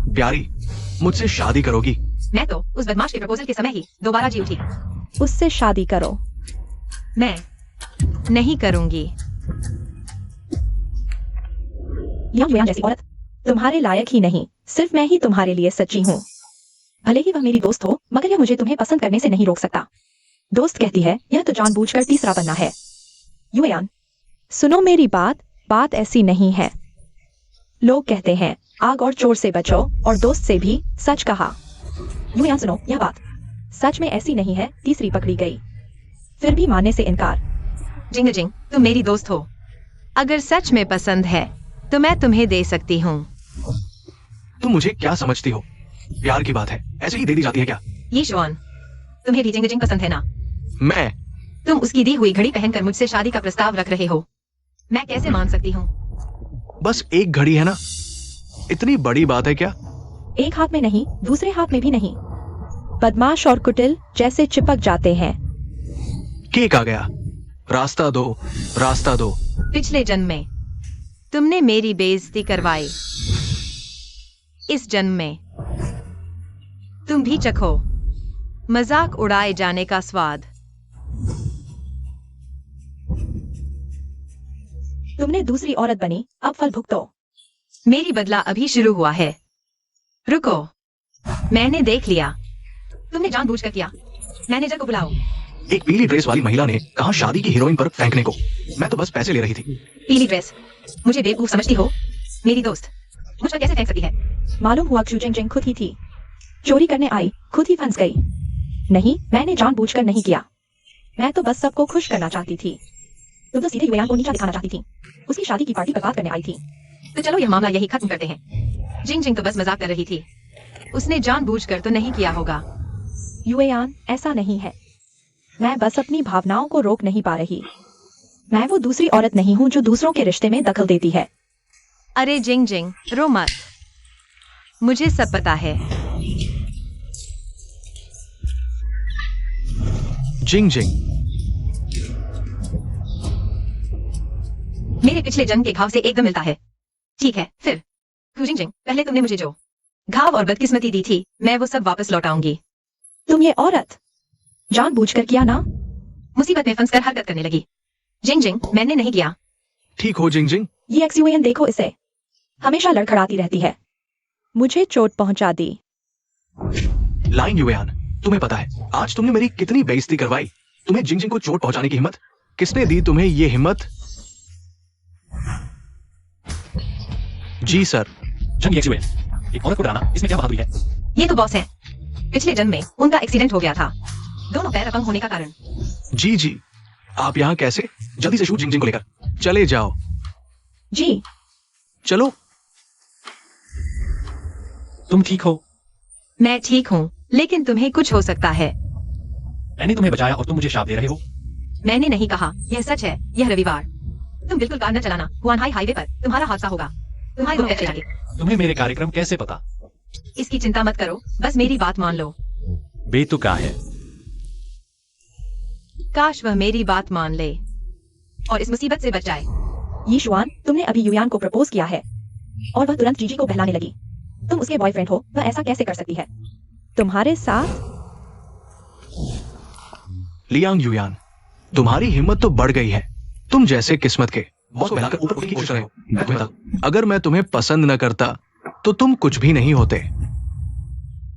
प्यारी, मुझसे शादी करोगी? मैं तो उस बदमाश के प्रपोजल के समय ही दोबारा जी उठी। उससे शादी करो। मैं नहीं करूंगी। लियांग युयान जैसी औरत तुम्हारे लायक ही नहीं, सिर्फ मैं ही तुम्हारे लिए सच्ची हूँ। भले ही वह मेरी दोस्त हो, मगर यह मुझे तुम्हें पसंद करने से नहीं रोक सकता। दोस्त कहती है यह तो जानबूझकर तीसरा बनना है। युयान, सुनो मेरी बात ऐसी नहीं है। लोग कहते हैं आग और चोर से बचो, और दोस्त से भी सच कहा। युयान सुनो, यह बात सच में ऐसी नहीं है। तीसरी पकड़ी गई, फिर भी मानने से इनकार। जिंग जिंग, तुम मेरी दोस्त हो। अगर सच में पसंद है तो मैं तुम्हें दे सकती हूँ। तुम मुझे क्या समझती हो? प्यार की बात है, ऐसे ही दे दी जाती है क्या? ये शुआन, तुम्हें भी जिंग जिंग पसंद है ना? मैं? तुम उसकी दी हुई घड़ी पहनकर मुझसे शादी का प्रस्ताव रख रहे हो। मैं कैसे मान सकती हूँ? बस एक घड़ी है ना, इतनी बड़ी बात है क्या? एक हाथ में नहीं, दूसरे हाथ में भी नहीं। बदमाश और कुटिल जैसे चिपक जाते हैं। केक आ गया। रास्ता दो, रास्ता दो। पिछले जन्म में तुमने मेरी बेइज्जती करवाई। इस जन्म में तुम भी चखो मजाक उड़ाए जाने का स्वाद। तुमने दूसरी औरत बनी, अब फल भुगतो। मेरी बदला अभी शुरू हुआ है। रुको, मैंने देख लिया। तुमने जानबूझकर किया। मैनेजर को बुलाओ। एक पीली ड्रेस वाली महिला ने कहा शादी की हीरोइन पर फेंकने को। मैं तो बस पैसे ले रही थी। पीली ड्रेस? मुझे बेवकूफ समझती हो? मेरी दोस्त मुझ पर कैसे फेंक सकती है? मालूम हुआ क्यों जिंग जिंग खुद ही थी। चोरी करने आई, खुद ही फंस गई। नहीं, मैंने जानबूझकर नहीं किया। मैं तो बस सबको खुश करना चाहती थी। तुम तो सीधे युयान को नीचा दिखाना चाहती थी। उसकी शादी की पार्टी बर्बाद करने आई थी। तो चलो यह मामला यही खत्म करते हैं। जिंग जिंग तो बस मजाक कर रही थी। उसने जानबूझकर तो नहीं किया होगा। युयान, ऐसा नहीं है। मैं बस अपनी भावनाओं को रोक नहीं पा रही। मैं वो दूसरी औरत नहीं हूँ जो दूसरों के रिश्ते में दखल देती है। अरे जिंग जिंग, रो मत। मुझे सब पता है। जिंग जिंग, मेरे पिछले जन्म के घाव से एकदम मिलता है। ठीक है, फिर जिंग जिंग, पहले तुमने मुझे जो घाव और बदकिस्मती दी थी, मैं वो सब वापस लौटाऊंगी। तुम ये औरत जानबूझकर किया ना? मुसीबत में फंसकर हरकत करने लगी। जिंग जिंग, मैंने नहीं किया। ठीक हो जिंग जिंग? ये एक्स-युएन देखो इसे, हमेशा लड़खड़ाती रहती है। मुझे चोट पहुंचा दी। लाइन युयान, तुम्हें पता है आज तुमने मेरी कितनी बेइज्जती करवाई। तुम्हें जिंग जिंग को चोट पहुंचाने की हिम्मत किसने दी? तुम्हें ये हिम्मत? जी सर। जंग एक्स-युएन, एक औरत को डराना, इसमें क्या बहादुरी है? ये तो बॉस है। पिछले जन्म में उनका एक्सीडेंट हो गया था, दोनों पैर अपंग होने का कारण। जी जी, आप यहाँ कैसे? जल्दी से शूट जिंग जिंग को लेकर चले जाओ। जी चलो। तुम ठीक हो? मैं ठीक हूँ, लेकिन तुम्हें कुछ हो सकता है। मैंने तुम्हें बचाया और तुम मुझे शाप दे रहे हो? मैंने नहीं कहा, यह सच है। यह रविवार तुम बिल्कुल कार न चलाना। हुआनहाई हाईवे पर तुम्हारा हादसा होगा। तुम्हारे दोनों पैर चलेंगे। तुम्हें मेरे कार्यक्रम कैसे पता? इसकी चिंता मत करो, बस मेरी बात मान लो। बेतुका है। काश वह मेरी बात मान ले और इस मुसीबत से बच जाए। ये शुआन, तुमने अभी युयान को प्रपोज किया है और वह तुरंत जीजी को बहलाने लगी। तुम उसके बॉयफ्रेंड हो, वह ऐसा कैसे कर सकती है? तुम्हारे साथ? लियांग युयान, तुम्हारी हिम्मत तो बढ़ गई है। तुम जैसे किस्मत के बॉस को बहलाकर ऊपर उठने की कोशिश कर रहे हो। मैं तुम्हें बता, अगर मैं तुम्हें पसंद न करता तो तुम कुछ भी नहीं होते।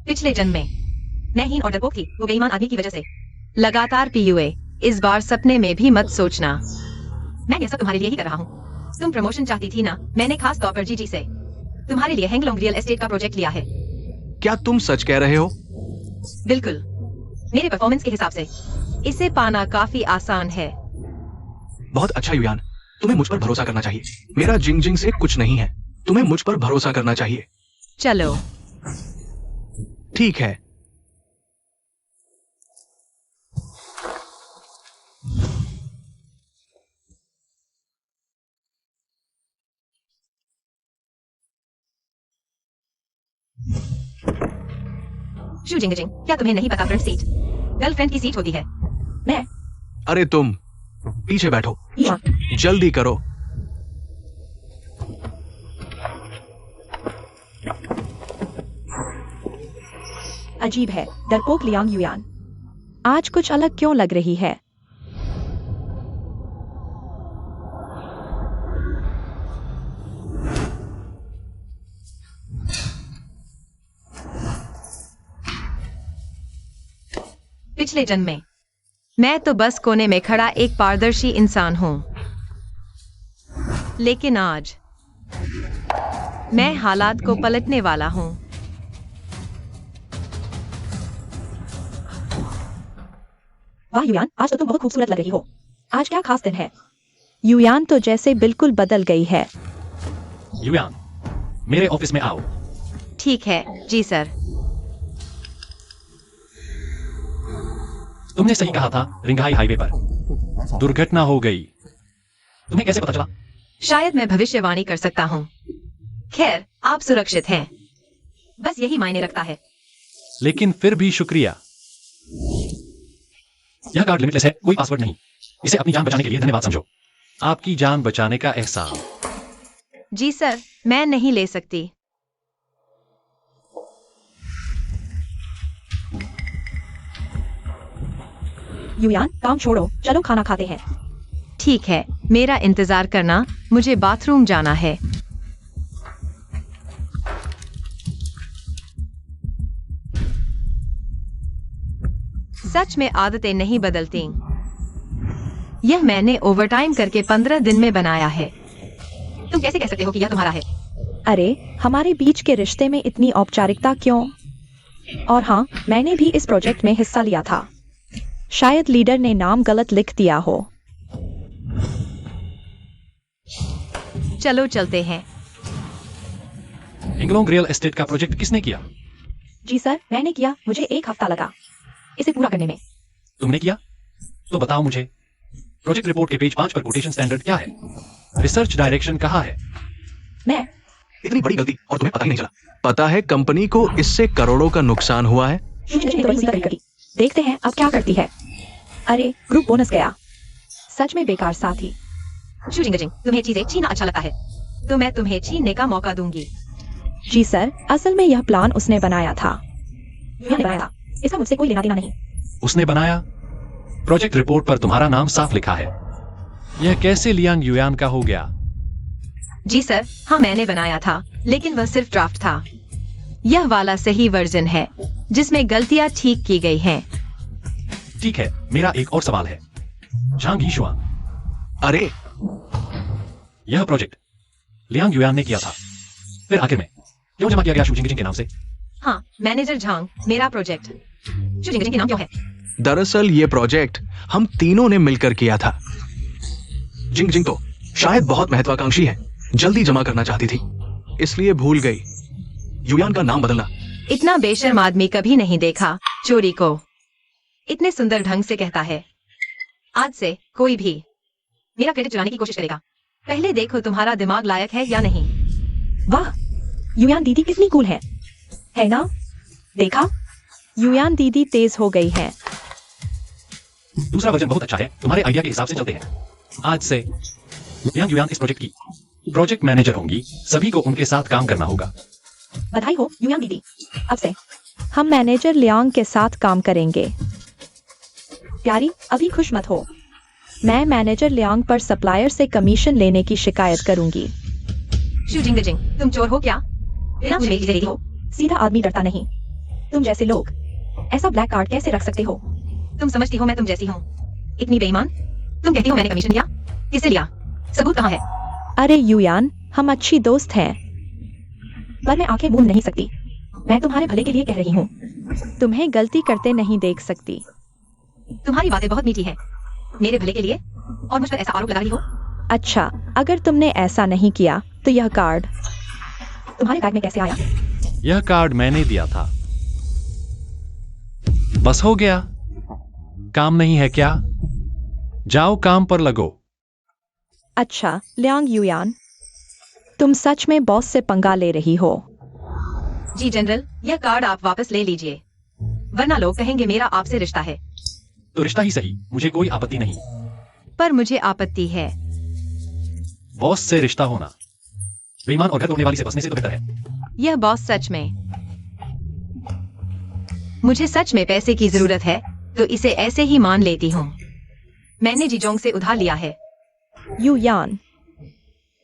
पिछले जन्म में मैं हीन और डरपोक थी, वो बेईमान आदमी की वजह से। लगातार पीयूए, इस बार सपने में भी मत सोचना। मैं ये सब तुम्हारे लिए ही कर रहा हूँ। तुम प्रमोशन चाहती थी ना? मैंने खास तौर पर जीजी से तुम्हारे लिए हैंगलोंग रियल एस्टेट का प्रोजेक्ट लिया है। क्या तुम सच कह रहे हो? बिल्कुल, मेरे परफॉर्मेंस के हिसाब से इसे पाना काफी आसान है। बहुत अच्छा युयान, तुम्हें मुझ पर भरोसा करना चाहिए। मेरा जिंग जिंग से कुछ नहीं है, तुम्हें मुझ पर भरोसा करना चाहिए। चलो ठीक है। शू जिंग जिंग, क्या तुम्हें नहीं पता फ्रंट सीट गर्लफ्रेंड की सीट होती है? मैं? अरे तुम पीछे बैठो, या, जल्दी करो। अजीब है, डरपोक लियांग युयान। आज कुछ अलग क्यों लग रही है? पिछले जन्म में मैं तो बस कोने में खड़ा एक पारदर्शी इंसान हूं, लेकिन आज मैं हालात को पलटने वाला हूं। वाह युयान, आज तो तुम बहुत खूबसूरत लग रही हो। आज क्या खास दिन है? युयान तो जैसे बिल्कुल बदल गई है। युयान, मेरे ऑफिस में आओ। ठीक है जी सर। तुमने सही कहा था, रिंगहाई हाईवे पर दुर्घटना हो गई। तुम्हें कैसे पता चला? शायद मैं भविष्यवाणी कर सकता हूँ। खैर, आप सुरक्षित हैं, बस यही मायने रखता है। लेकिन फिर भी शुक्रिया। यह कार्ड लिमिटलेस है, कोई पासवर्ड नहीं। इसे अपनी जान बचाने के लिए धन्यवाद समझो। आपकी जान बचाने का एहसान। जी सर, मैं नहीं ले सकती। युयान, काम छोड़ो, चलो खाना खाते हैं। ठीक है, मेरा इंतजार करना, मुझे बाथरूम जाना है। सच में आदतें नहीं बदलती। यह मैंने ओवरटाइम करके 15 दिन में बनाया है। तुम कैसे कह सकते हो कि यह तुम्हारा है? अरे, हमारे बीच के रिश्ते में इतनी औपचारिकता क्यों? और हाँ, मैंने भी इस प्रोजेक्ट में हिस्सा लिया था। शायद लीडर ने नाम गलत लिख दिया हो। चलो चलते हैं। इंगलोंग रियल एस्टेट का प्रोजेक्ट किसने किया? जी सर, मैंने किया। मुझे 1 हफ्ता लगा इसे पूरा करने में। तुमने किया? तो बताओ मुझे, प्रोजेक्ट रिपोर्ट के पेज 5 पर कोटेशन स्टैंडर्ड क्या है? रिसर्च डायरेक्शन कहाँ है? मैं इतनी बड़ी गलती और तुम्हें पता ही नहीं चला। पता है कंपनी को इससे करोड़ों का नुकसान हुआ है। देखते हैं अब क्या करती है। अरे, ग्रुप बोनस गया। सच में बेकार साथी। शूजिंग, तुम्हें चीजें छीनना अच्छा लगता है, तो मैं तुम्हें छीनने का मौका दूंगी। जी सर, असल में यह प्लान उसने बनाया था। बनाया था, इसका मुझसे कोई लेना देना नहीं। उसने बनाया? प्रोजेक्ट रिपोर्ट पर तुम्हारा नाम साफ लिखा है। यह कैसे लियांग युयान का हो गया? जी सर, हाँ मैंने बनाया था, लेकिन वह सिर्फ ड्राफ्ट था। यह वाला सही वर्जन है, जिसमें गलतियां ठीक की गई हैं। ठीक है, मेरा एक और सवाल है। झांग यीशुआन, अरे यह प्रोजेक्ट लियांग युयान ने किया था, फिर आखिर में क्यों जमा किया गया शूजिंग के नाम से? हाँ, मैनेजर झांग, मेरा प्रोजेक्ट शूजिंग के नाम क्यों है? दरअसल ये प्रोजेक्ट हम तीनों ने मिलकर किया था। जिंग जिंग तो शायद बहुत महत्वाकांक्षी है, जल्दी जमा करना चाहती थी, इसलिए भूल गई। युयान का नाम बदलना। इतना बेशर्म आदमी कभी नहीं देखा चोरी को। इतने सुंदर ढंग से कहता है। आज से कोई भी मेरा क्रेडिट चुराने की कोशिश करेगा, पहले देखो तुम्हारा दिमाग लायक है या नहीं। वाह, युयान दीदी कितनी कूल है ना? देखा, युयान दीदी तेज हो गई है। दूसरा वर्जन बहुत अच्छा है, तुम्हारे आइडिया के हिसाब से चलते हैं। आज से लियांग युयान इस प्रोजेक्ट की प्रोजेक्ट मैनेजर होंगी, सभी को उनके साथ काम करना होगा। बधाई हो युयान दीदी, अब से हम मैनेजर लियांग के साथ काम करेंगे। प्यारी, अभी खुश मत हो। मैं मैनेजर लियांग पर सप्लायर से कमीशन लेने की शिकायत करूंगी। शूजिंग जिंग, तुम चोर हो क्या? बिना मुझे चीजें देती हो। सीधा आदमी डरता नहीं। तुम जैसे लोग ऐसा ब्लैक कार्ड कैसे रख सकते हो? तुम समझती हो मैं तुम जैसी हूँ? इतनी बेईमान। तुम कहती हो मैंने कमीशन लिया, किससे लिया? सबूत कहाँ है? अरे युयान, हम अच्छी दोस्त हैं, पर मैं आंखें मूंद नहीं सकती। मैं तुम्हारे भले के लिए कह रही हूँ। तुम्हें गलती करते नहीं देख सकती। तुम्हारी बातें बहुत मीठी है, मेरे भले के लिए, और मुझ पर ऐसा आरोप लगा रही हो। अच्छा, अगर तुमने ऐसा नहीं किया तो यह कार्ड तुम्हारे बैग में कैसे आया? यह कार्ड मैंने दिया था। बस हो गया? काम नहीं है क्या? जाओ काम पर लगो। अच्छा लियांग युयान, तुम सच में बॉस से पंगा ले रही हो? जी जनरल, यह कार्ड आप वापस ले लीजिए, वरना लोग कहेंगे मेरा आपसे रिश्ता है। तो रिश्ता ही सही, मुझे कोई आपत्ति नहीं, पर मुझे आपत्ति है। बॉस से रिश्ता होना बेईमान और घर तोड़ने वाली से बचने से तो बेहतर है। यह बॉस सच में मुझे सच में पैसे की जरूरत है तो इसे ऐसे ही मान लेती हूँ। मैंने जीजोंग से उधार लिया है। युयान,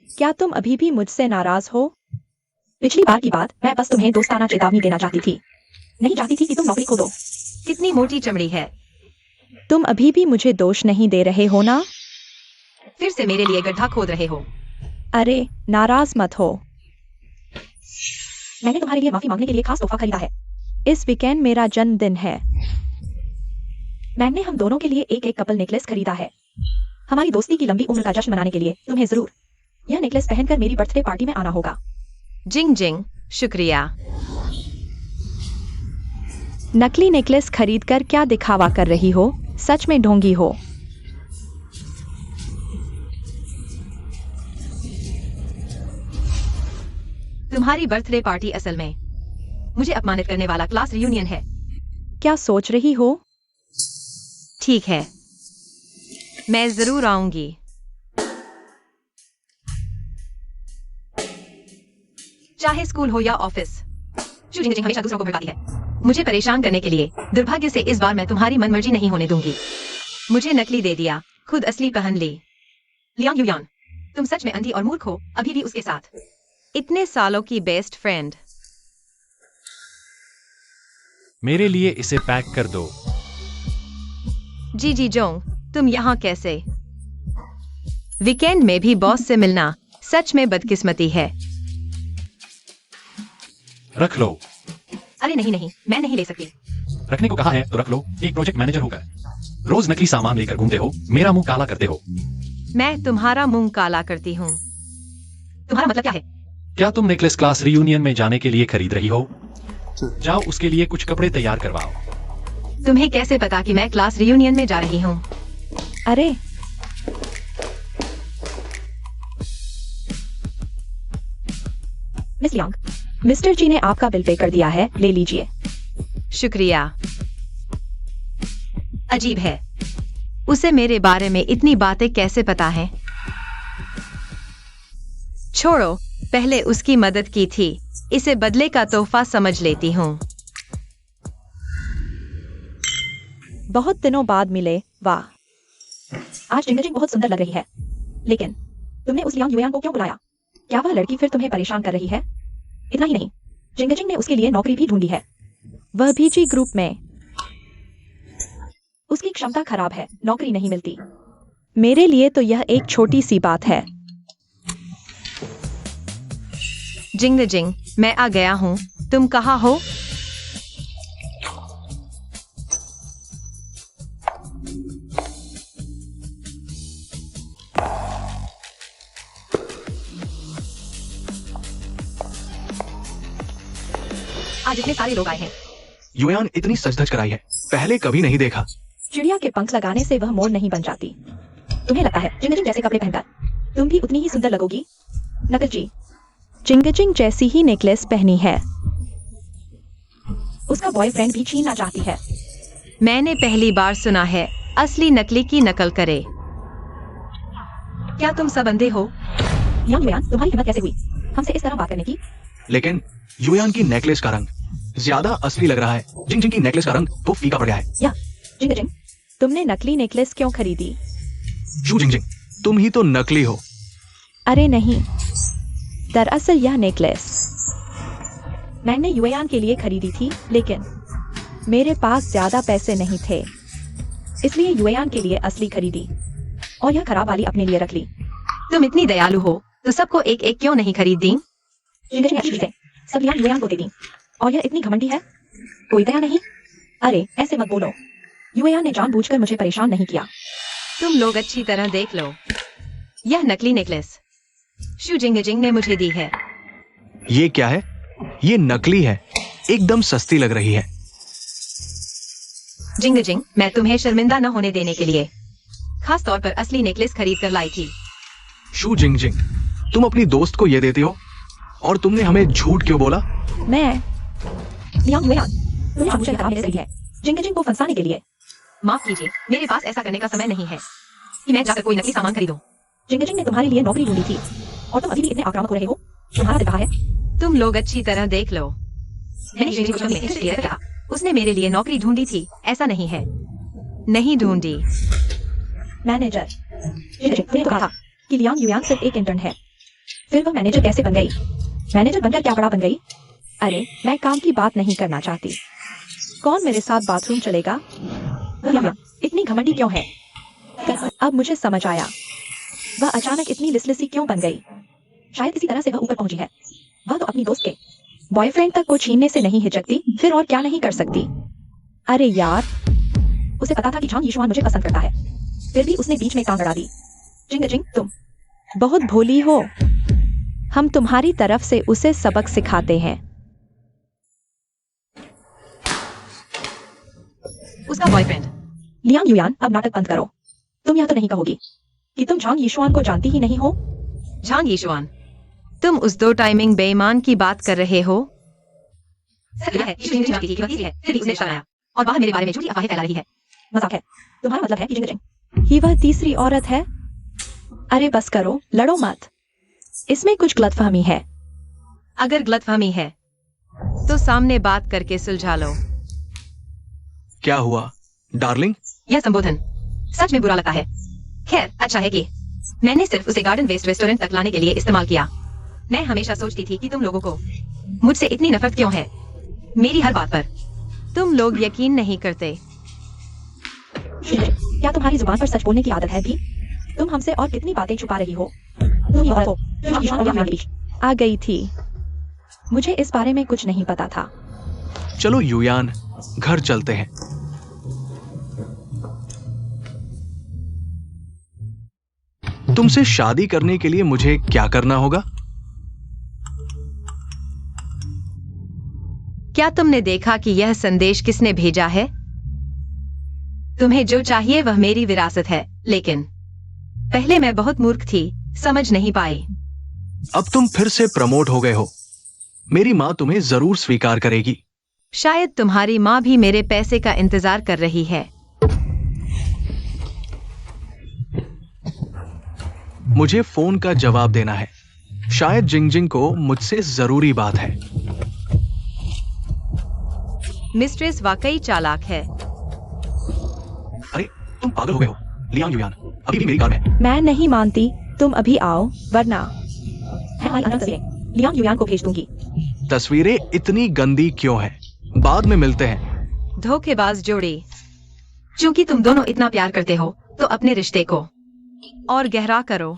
क्या तुम अभी भी मुझसे नाराज हो? पिछली बार की बात, मैं बस तुम्हें दोस्ताना चेतावनी देना चाहती थी, नहीं चाहती थी कि तुम नौकरी खो दो। कितनी मोटी चमड़ी है। तुम अभी भी मुझे दोष नहीं दे रहे हो ना? फिर से मेरे लिए गड्ढा खोद रहे हो। अरे नाराज मत हो। मैंने तुम्हारे लिए माफी मांगने के लिए खास तोहफा खरीदा है। इस वीकेंड मेरा जन्मदिन है। मैंने हम दोनों के लिए एक एक कपल नेकलेस खरीदा है, हमारी दोस्ती की लंबी उम्र का जश्न मनाने के लिए। तुम्हें जरूर यह नेकलेस पहनकर मेरी बर्थडे पार्टी में आना होगा। जिंग जिंग, शुक्रिया। नकली नेकलेस खरीदकर क्या दिखावा कर रही हो? सच में ढोंगी हो। तुम्हारी बर्थडे पार्टी असल में मुझे अपमानित करने वाला क्लास रियूनियन है। क्या सोच रही हो? ठीक है, मैं जरूर आऊंगी। चाहे स्कूल हो या ऑफिस, शूटिंग हमेशा दूसरों को भड़काती है मुझे परेशान करने के लिए। दुर्भाग्य से इस बार मैं तुम्हारी मनमर्जी नहीं होने दूंगी। मुझे नकली दे दिया, खुद असली पहन ली। लियांग युयान, तुम सच में अंधी और मूर्ख हो, अभी भी उसके साथ। इतने सालों की बेस्ट फ्रेंड। मेरे लिए इसे पैक कर दो। जी जोंग, तुम यहाँ कैसे? वीकेंड में भी बॉस से मिलना सच में बदकिस्मती है। रख लो। अरे नहीं, मैं नहीं ले सकती। रखने को कहा है तो रख लो। एक प्रोजेक्ट मैनेजर होकर रोज नकली सामान लेकर घूमते हो, मेरा मुंह काला करते हो। मैं तुम्हारा मुंह काला करती हूँ। तुम्हारा मतलब क्या है? क्या तुम नेकलेस क्लास रियूनियन में जाने के लिए खरीद रही हो? जाओ उसके लिए कुछ कपड़े तैयार करवाओ। तुम्हें कैसे पता कि मैं क्लास रियूनियन में जा रही हूँ? अरे मिस लियांग, मिस्टर जी ने आपका बिल पे कर दिया है, ले लीजिए। शुक्रिया। अजीब है, उसे मेरे बारे में इतनी बातें कैसे पता है? छोड़ो, पहले उसकी मदद की थी, इसे बदले का तोहफा समझ लेती हूँ। बहुत दिनों बाद मिले, वाह। आज जिंगजिंग बहुत सुंदर लग रही है, लेकिन तुमने उस लियांग युयांग को क्यों बुलाया? क्या वह लड़की फिर तुम्हें परेशान कर रही है? इतना ही नहीं, जिंगजिंग ने उसके लिए नौकरी भी ढूंढी है, वह भी जी ग्रुप में। उसकी क्षमता खराब है, नौकरी नहीं मिलती। मेरे लिए तो यह एक छोटी सी बात है। जिंग, मैं आ गया हूँ, तुम कहाँ हो? आज इतने सारे लोग आए हैं। युयान इतनी सज-धज कराई है, पहले कभी नहीं देखा। चिड़िया के पंख लगाने से वह मोर नहीं बन जाती। तुम्हें लगता है जिंगजिंग जैसे कपड़े पहनकर तुम भी उतनी ही सुंदर लगोगी? नकल जी, जिंगजिंग जैसी ही नेकलेस पहनी है, उसका बॉयफ्रेंड भी छीनना चाहती है। मैंने पहली बार सुना है असली नकली की नकल करे। क्या तुम सब अंधे हो? लियांग युयान, तुम्हारी हिम्मत कैसे हुई हमसे इस तरह बात करने की? लेकिन युयान की नेकलेस का रंग ज्यादा असली लग रहा है। जिंग की नेकलेस का रंग तो फीका पड़ गया है। या जिंगजिंग, तुमने नकली नेकलेस क्यों खरीदी? जिंग, तुम ही तो नकली हो। अरे नहीं, दरअसल यह नेकलेस मैंने युयान के लिए खरीदी थी, लेकिन मेरे पास ज्यादा पैसे नहीं थे, इसलिए युयान के लिए असली खरीदी और यह खराब वाली अपने लिए रख ली। तुम इतनी दयालु हो तो सबको एक एक क्यों नहीं खरीद दी? जिंगजिंग अच्छी चीजें सब युयान को दे दी, और यह इतनी घमंडी है, कोई दया नहीं। अरे ऐसे मत बोलो, युयान ने जानबूझकर मुझे परेशान नहीं किया। तुम लोग अच्छी तरह देख लो, यह नकली नेकलेस शू जिंग ने मुझे दी है। ये क्या है? ये नकली है, एकदम सस्ती लग रही है। जिंग, मैं तुम्हें शर्मिंदा न होने देने के लिए खास तौर पर असली नेकलेस खरीद कर लाई थी। शू जिंग, तुम अपनी दोस्त को ये देती हो और तुमने हमें झूठ क्यों बोला? मैं लियांग युयान, तुमने जानबूझकर खराब नेकलेस खरीदी है जिंगजिंग को फंसाने के लिए। माफ कीजिए, मेरे पास ऐसा करने का समय नहीं है कि मैं जाकर कोई नकली सामान खरीदूं। जिंगजिंग ने तुम्हारे लिए नौकरी ढूंढी थी और तुम अभी भी इतने आक्रामक हो रहे हो। तुम्हारा दिल कहाँ है? तुम लोग अच्छी तरह देख लो, मैंने जिंग को शर्म में किया था। उसने मेरे लिए नौकरी ढूंढी थी, ऐसा नहीं है। नहीं ढूंढी। मैनेजर, तुमने तो कहा था कि लियांग युयान सिर्फ एक इंटर्न है, फिर वह मैनेजर कैसे बन गई? मैनेजर बनकर क्या बड़ा बन गई? अरे मैं काम की बात नहीं करना चाहती। कौन मेरे साथ बाथरूम चलेगा? युयान इतनी घमंडी क्यों है? अब मुझे समझ आया, वह अचानक इतनी लिसलिसी क्यों बन गई। शायद किसी तरह से वह ऊपर पहुंची है। वह तो अपनी दोस्त के बॉयफ्रेंड तक को छीनने से नहीं हिचकती, फिर और क्या नहीं कर सकती। अरे यार, उसे पता था कि झांग यीशुआन मुझे पसंद करता है, फिर भी उसने बीच में टांग अड़ा दी। जिंग जिंग, तुम बहुत भोली हो। हम तुम्हारी तरफ से उसे सबक सिखाते हैं। उसका बॉयफ्रेंड। लियांग युयान, अब नाटक बंद करो। तुम यह तो नहीं कहोगी कि तुम झांग यीशुआन को जानती ही नहीं हो? झांग यीशुआन, तुम उस दो टाइमिंग बेईमान की बात कर रहे हो? सच है, यीशु मुझे जानती थी कि वह तीसरी है, फिर भी उसने रिश्ता बनाया और बाहर मेरे बारे में झूठी अफवाहें फैला रही है। मजाक है। तुम्हारा मतलब है कि जिंग जिंग ही वह तीसरी औरत है? अरे बस करो, लड़ो मत। इसमें कुछ गलतफहमी है। अगर गलतफहमी है तो सामने बात करके सुलझा लो। क्या हुआ डार्लिंग? यह संबोधन सच में बुरा लगता है। खैर, अच्छा है कि मैंने सिर्फ उसे गार्डन वेस्ट रेस्टोरेंट तक लाने के लिए इस्तेमाल किया। मैं हमेशा सोचती थी कि तुम लोगों को मुझसे इतनी नफरत क्यों है, मेरी हर बात पर। तुम लोग यकीन नहीं करते। क्या तुम्हारी जुबान पर सच बोलने की आदत है भी? तुम हमसे और कितनी बातें छुपा रही हो? तुम ये औरत हो, झांग यीशुआन और मेरे बीच आ गई थी। मुझे इस बारे में कुछ नहीं पता था। चलो युयान, घर चलते हैं। तुमसे शादी करने के लिए मुझे क्या करना होगा? क्या तुमने देखा कि यह संदेश किसने भेजा है? तुम्हें जो चाहिए वह मेरी विरासत है, लेकिन पहले मैं बहुत मूर्ख थी, समझ नहीं पाई। अब तुम फिर से प्रमोट हो गए हो। मेरी माँ तुम्हें जरूर स्वीकार करेगी। शायद तुम्हारी माँ भी मेरे पैसे का इंतजार कर रही है। मुझे फोन का जवाब देना है। शायद जिंग जिंग को मुझसे जरूरी बात है। मिस्ट्रेस वाकई चालाक है। अरे तुम पागल हो गए हो। लियांग युयान अभी भी मेरी कार में है। मैं नहीं मानती, तुम अभी आओ, वरना मैं हमारी अंदर तस्वीरें लियांग युयान को भेज दूंगी। तस्वीरें इतनी गंदी क्यों हैं? बाद में मिलते हैं। धोखेबाज जोड़ी। क्योंकि तुम दोनों इतना प्यार करते हो तो अपने रिश्ते को और गहरा करो।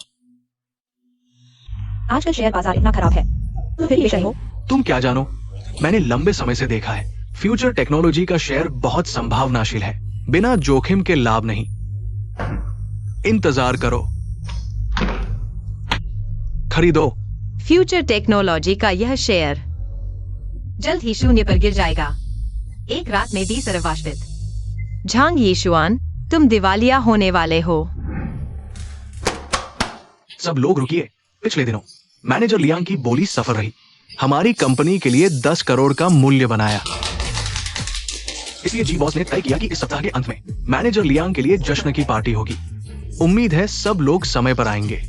आजकल शेयर बाजार इतना खराब है, तो फिर ये हो। तुम क्या जानो, मैंने लंबे समय से देखा है, फ्यूचर टेक्नोलॉजी का शेयर बहुत संभावनाशील है। बिना जोखिम के लाभ नहीं। इंतजार करो, खरीदो। फ्यूचर टेक्नोलॉजी का यह शेयर जल्द ही शून्य पर गिर जाएगा, एक रात में 20 अरब वाष्पित। झांग यीशुआन, तुम दिवालिया होने वाले हो। सब लोग रुकिए। पिछले दिनों मैनेजर लियांग की बोली सफल रही। हमारी कंपनी के लिए 10 करोड़ का मूल्य बनाया। इसलिए जी बॉस ने तय किया कि इस सप्ताह के अंत में मैनेजर लियांग के लिए जश्न की पार्टी होगी। उम्मीद है सब लोग समय पर आएंगे।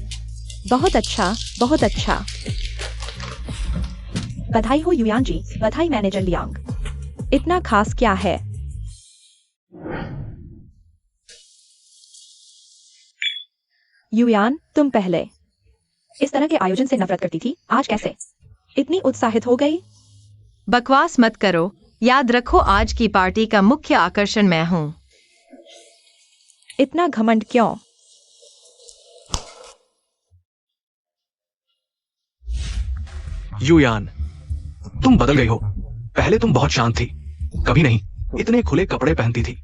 बहुत अच्छा, बहुत अच्छा। बधाई हो युयान जी, बधाई मैनेजर लियांग। इतना खास क्या है? युयान, तुम पहले इस तरह के आयोजन से नफरत करती थी, आज कैसे इतनी उत्साहित हो गई? बकवास मत करो, याद रखो आज की पार्टी का मुख्य आकर्षण मैं हूँ। इतना घमंड क्यों? युयान, तुम बदल गई हो। पहले तुम बहुत शांत थी, कभी नहीं इतने खुले कपड़े पहनती थी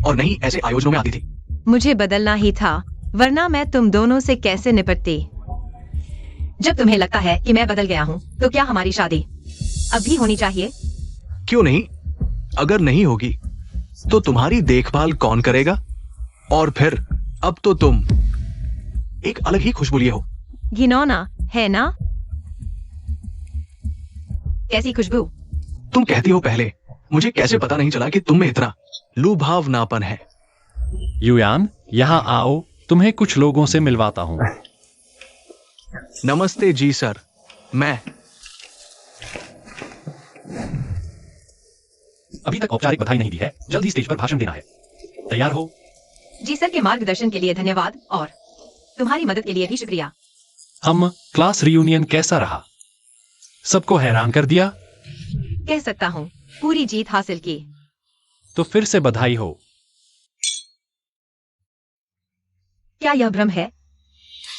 और नहीं ऐसे आयोजनों में आती थी। मुझे बदलना ही था, वरना मैं तुम दोनों से कैसे निपटती। जब तुम्हें लगता है कि मैं बदल गया हूँ, तो क्या हमारी शादी अब भी होनी चाहिए? क्यों नहीं? अगर नहीं होगी तो तुम्हारी देखभाल कौन करेगा? और फिर अब तो तुम एक अलग ही खुशबू लिए हो। घिनौना है ना? कैसी खुशबू? तुम कहती हो पहले, मुझे कैसे पता नहीं चला कि तुम में इतना लुभावनापन है। युयान, यहाँ आओ, तुम्हें कुछ लोगों से मिलवाता हूँ। नमस्ते जी सर। मैं अभी तक औपचारिक बधाई नहीं दी है, जल्दी स्टेज पर भाषण देना है। तैयार हो? जी सर के मार्गदर्शन के लिए धन्यवाद और तुम्हारी मदद के लिए भी शुक्रिया। हम क्लास रियूनियन कैसा रहा? सबको हैरान कर दिया? कह सकता हूँ पूरी जीत हासिल की। तो फिर से बधाई हो। क्या यह भ्रम है?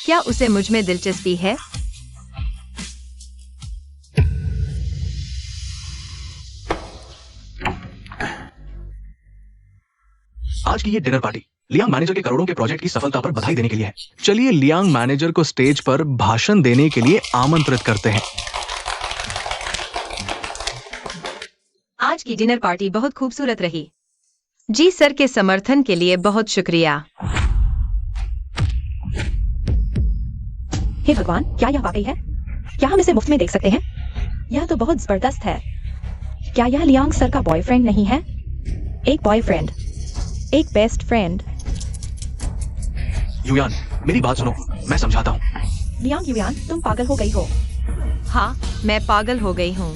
क्या उसे मुझ में दिलचस्पी है? आज की ये डिनर पार्टी लियांग मैनेजर के करोड़ों के प्रोजेक्ट की सफलता पर बधाई देने के लिए है। चलिए लियांग मैनेजर को स्टेज पर भाषण देने के लिए आमंत्रित करते हैं। आज की डिनर पार्टी बहुत खूबसूरत रही। जी सर के समर्थन के लिए बहुत शुक्रिया। हे भगवान, क्या यह वाकई है? क्या हम इसे मुफ्त में देख सकते हैं? यह तो बहुत जबरदस्त है। क्या यह लियांग सर का बॉयफ्रेंड नहीं है? एक बॉयफ्रेंड, एक बेस्ट फ्रेंड। युयान, मेरी बात सुनो, मैं समझाता हूँ। लियांग युयान, तुम पागल हो गई हो। हाँ, मैं पागल हो गई हूँ।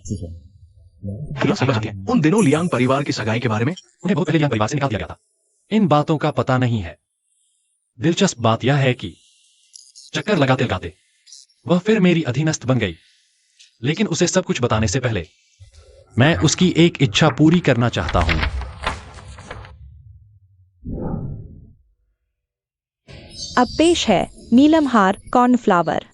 लियांग समझ गया। उन दिनों लियांग परिवार की सगाई के बारे में उन्हें बहुत पहले लियांग परिवार से निकाल दिया गया था। इन बातों का पता नहीं है। दिलचस्प बात यह है कि चक्कर लगाते लगाते वह फिर मेरी अधीनस्थ बन गई। लेकिन उसे सब कुछ बताने से पहले मैं उसकी एक इच्छा पूरी करना चाहता हूं। अब पेश है नीलम हार कॉर्नफ्लावर।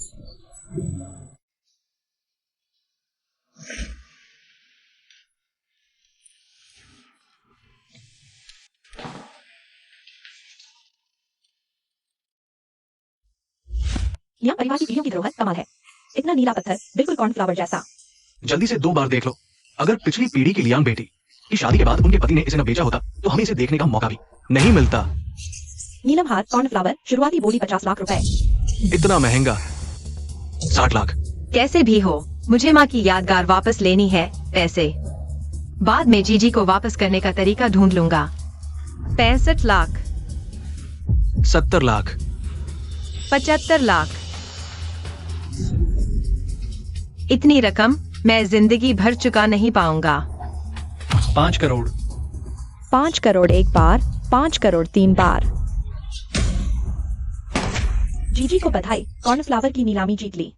लियांग परिवार की पीढ़ियों की धरोहर कमाल है। इतना नीला पत्थर, बिल्कुल कॉर्नफ्लावर जैसा। जल्दी से 2 बार देख लो। अगर पिछली पीढ़ी की लियांग बेटी की शादी के बाद उनके पति ने इसे न बेचा होता तो हमें इसे देखने का मौका भी नहीं मिलता। नीलम हार कॉर्नफ्लावर, शुरुआती बोली 50 लाख रुपए। इतना महंगा? 60 लाख। कैसे भी हो, मुझे माँ की यादगार वापस लेनी है। पैसे बाद में जीजी को वापस करने का तरीका ढूंढ लूंगा। 65 लाख, 70 लाख, 75 लाख। इतनी रकम मैं जिंदगी भर चुका नहीं पाऊंगा। 5 करोड़। 5 करोड़ एक बार, 5 करोड़ 3 बार। जीजी को बधाई, कॉर्नफ्लावर की नीलामी जीत ली।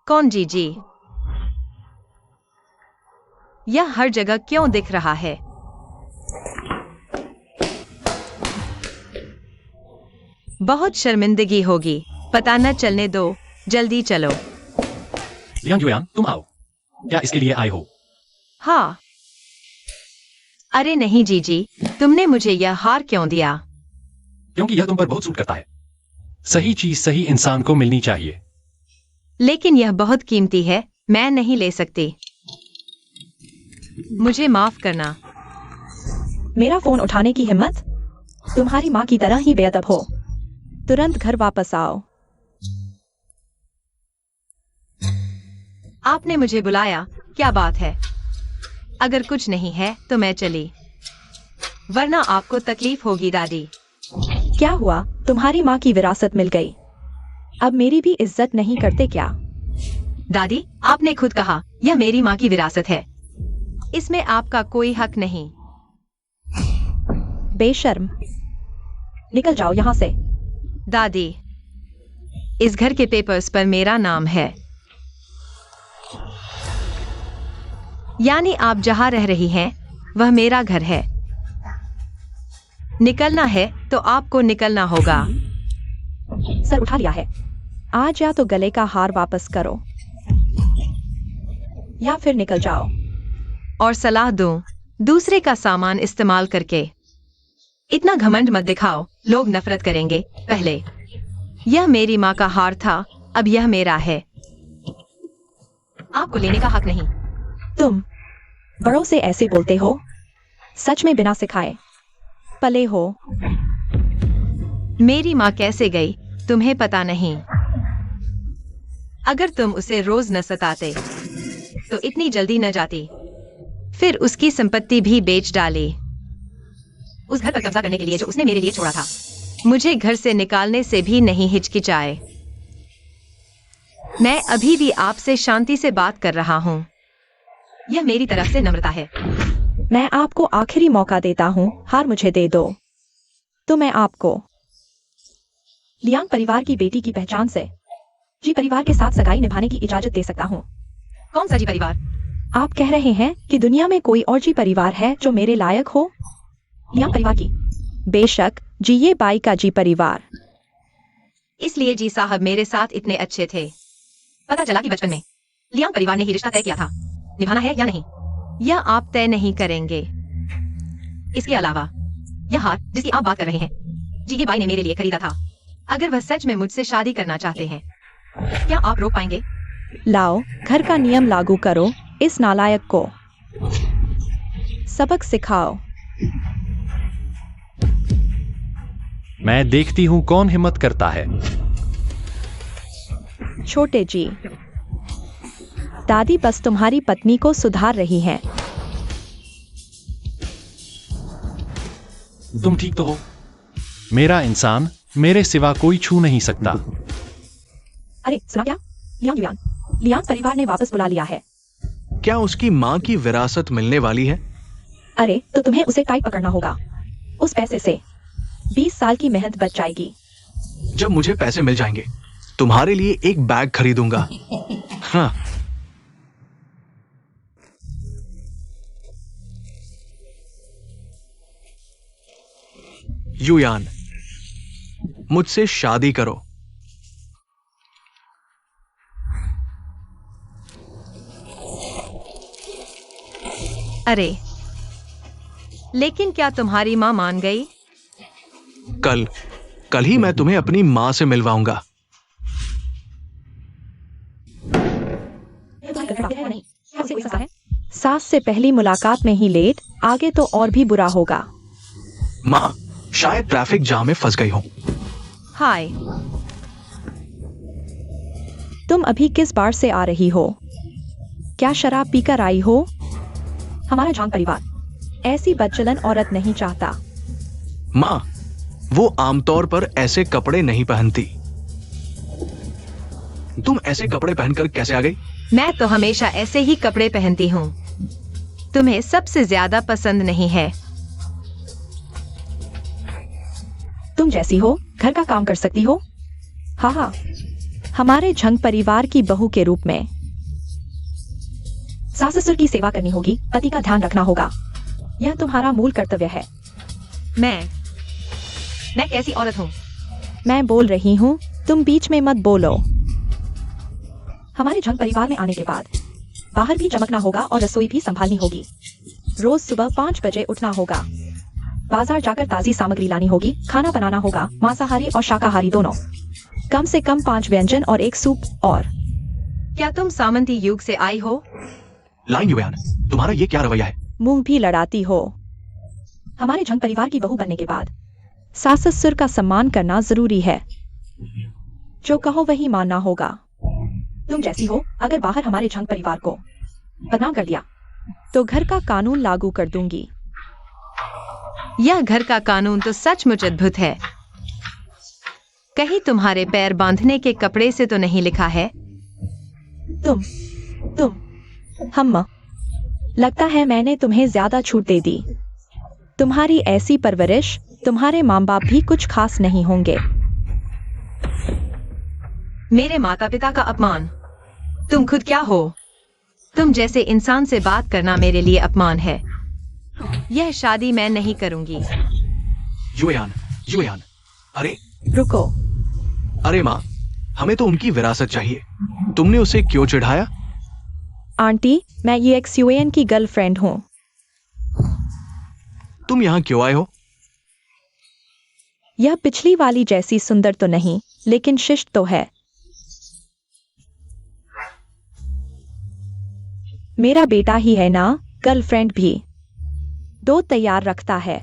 कौन जीजी? यह हर जगह क्यों दिख रहा है? बहुत शर्मिंदगी होगी। पता न चलने दो, जल्दी चलो। लियांग युयान, तुम आओ। क्या इसके लिए आए हो? हाँ। अरे नहीं जीजी, तुमने मुझे यह हार क्यों दिया? क्योंकि यह तुम पर बहुत सूट करता है। सही चीज सही इंसान को मिलनी चाहिए। लेकिन यह बहुत कीमती है, मैं नहीं ले सकती। मुझे माफ करना। मेरा फोन उठाने की हिम्मत? तुम्हारी माँ की तरह ही बेअदब हो। तुरंत घर वापस आओ। आपने मुझे बुलाया, क्या बात है? अगर कुछ नहीं है तो मैं चली, वरना आपको तकलीफ होगी दादी। क्या हुआ? तुम्हारी माँ की विरासत मिल गई। अब मेरी भी इज्जत नहीं करते क्या? दादी, आपने खुद कहा यह मेरी माँ की विरासत है। इसमें आपका कोई हक नहीं। बेशर्म, निकल जाओ यहाँ से। दादी, इस घर के पेपर्स पर मेरा नाम है। यानी आप जहां रह रही हैं, वह मेरा घर है। निकलना है तो आपको निकलना होगा। सर उठा लिया है। आज या तो गले का हार वापस करो या फिर निकल जाओ। और सलाह दूं, दूसरे का सामान इस्तेमाल करके इतना घमंड मत दिखाओ, लोग नफरत करेंगे। पहले यह मेरी माँ का हार था, अब यह मेरा है। आपको लेने का हक नहीं। तुम बड़ों से ऐसे बोलते हो? सच में बिना सिखाए पले हो। मेरी माँ कैसे गई तुम्हें पता नहीं। अगर तुम उसे रोज न सताते तो इतनी जल्दी न जाती। फिर उसकी संपत्ति भी बेच डाली, उस घर पर कब्जा करने के लिए जो उसने मेरे लिए छोड़ा था। मुझे घर से निकालने से भी नहीं हिचकिचाए। मैं अभी भी आपसे शांति से बात कर रहा हूँ। यह मेरी तरफ से नम्रता है। मैं आपको आखिरी मौका देता हूँ, हार मुझे दे दो तो मैं आपको लियांग परिवार की बेटी की पहचान से जी परिवार के साथ सगाई निभाने की इजाजत दे सकता हूँ। कौन सा जी परिवार? आप कह रहे हैं कि दुनिया में कोई और जी परिवार है जो मेरे लायक हो? लियांग परिवार की? बेशक जी, ये बाई का जी परिवार। इसलिए जी साहब मेरे साथ इतने अच्छे थे। पता चला कि बचपन में लियांग परिवार ने ही रिश्ता तय किया था। निभाना है या नहीं, यह आप तय नहीं करेंगे। इसके अलावा यह हार जिसकी आप बात कर रहे हैं, जी ये बाई ने मेरे लिए खरीदा था। अगर वह सच में मुझसे शादी करना चाहते हैं, क्या आप रोक पाएंगे? लाओ, घर का नियम लागू करो, इस नालायक को सबक सिखाओ। मैं देखती हूं कौन हिम्मत करता है। छोटे जी, दादी बस तुम्हारी पत्नी को सुधार रही हैं। तुम ठीक तो हो? मेरा इंसान मेरे सिवा कोई छू नहीं सकता। अरे सुना क्या? लियांग परिवार ने वापस बुला लिया है। क्या उसकी माँ की विरासत मिलने वाली है? अरे तो तुम्हें उसे टाइट पकड़ना होगा। उस पैसे से 20 साल की मेहनत बच जाएगी। जब मुझे पैसे मिल जाएंगे तुम्हारे लिए एक बैग खरीदूंगा। हाँ। युयान, मुझसे शादी करो। अरे लेकिन क्या तुम्हारी माँ मान गई? कल ही मैं तुम्हें अपनी माँ से मिलवाऊंगा। सास से पहली मुलाकात में ही लेट, आगे तो और भी बुरा होगा। माँ, शायद ट्रैफिक जाम में फंस गई हूँ। हाय, तुम अभी किस बार से आ रही हो? क्या शराब पीकर आई हो? हमारा जान परिवार ऐसी बदचलन औरत नहीं चाहता। माँ, वो आमतौर पर ऐसे कपड़े नहीं पहनती। तुम ऐसे कपड़े पहनकर कैसे आ गई? मैं तो हमेशा ऐसे ही कपड़े पहनती हूँ। तुम्हें सबसे ज्यादा पसंद नहीं है। तुम जैसी हो घर का काम कर सकती हो। हाँ हाँ, हमारे झंग परिवार की बहू के रूप में सास ससुर की सेवा करनी होगी, पति का ध्यान रखना होगा। यह तुम्हारा मूल कर्तव्य है। मैं कैसी औरत हूँ? मैं बोल रही हूँ, तुम बीच में मत बोलो। हमारे झंग परिवार में आने के बाद बाहर भी चमकना होगा और रसोई भी संभालनी होगी। रोज सुबह 5 बजे उठना होगा। बाजार जाकर ताजी सामग्री लानी होगी। खाना बनाना होगा, मांसाहारी और शाकाहारी दोनों। कम से कम 5 व्यंजन और 1 सूप। और क्या तुम सामंती युग से आई हो? लाइन युयान, तुम्हारा ये क्या रवैया है? मुंह भी लड़ाती हो। हमारे झंग परिवार की बहू बनने के बाद सास ससुर का सम्मान करना जरूरी है। जो कहो वही मानना होगा। तुम जैसी हो अगर बाहर हमारे झंग परिवार को बदनाम कर दिया तो घर का कानून लागू कर दूंगी। यह घर का कानून तो सचमुच अद्भुत है। कहीं तुम्हारे पैर बांधने के कपड़े से तो नहीं लिखा है? तुम हम लगता है मैंने तुम्हें ज्यादा छूट दे दी। तुम्हारी ऐसी परवरिश, तुम्हारे माँ बाप भी कुछ खास नहीं होंगे। मेरे माता पिता का अपमान। तुम खुद क्या हो? तुम जैसे इंसान से बात करना मेरे लिए अपमान है। यह शादी मैं नहीं करूंगी। युयान, अरे रुको। अरे माँ, हमें तो उनकी विरासत चाहिए। तुमने उसे क्यों चिढ़ाया? आंटी, मैं UXUAN की गर्लफ्रेंड हूँ। तुम यहाँ क्यों आए हो? यह पिछली वाली जैसी सुंदर तो नहीं, लेकिन शिष्ट तो है। मेरा बेटा ही है ना, गर्लफ्रेंड भी 2 तैयार रखता है।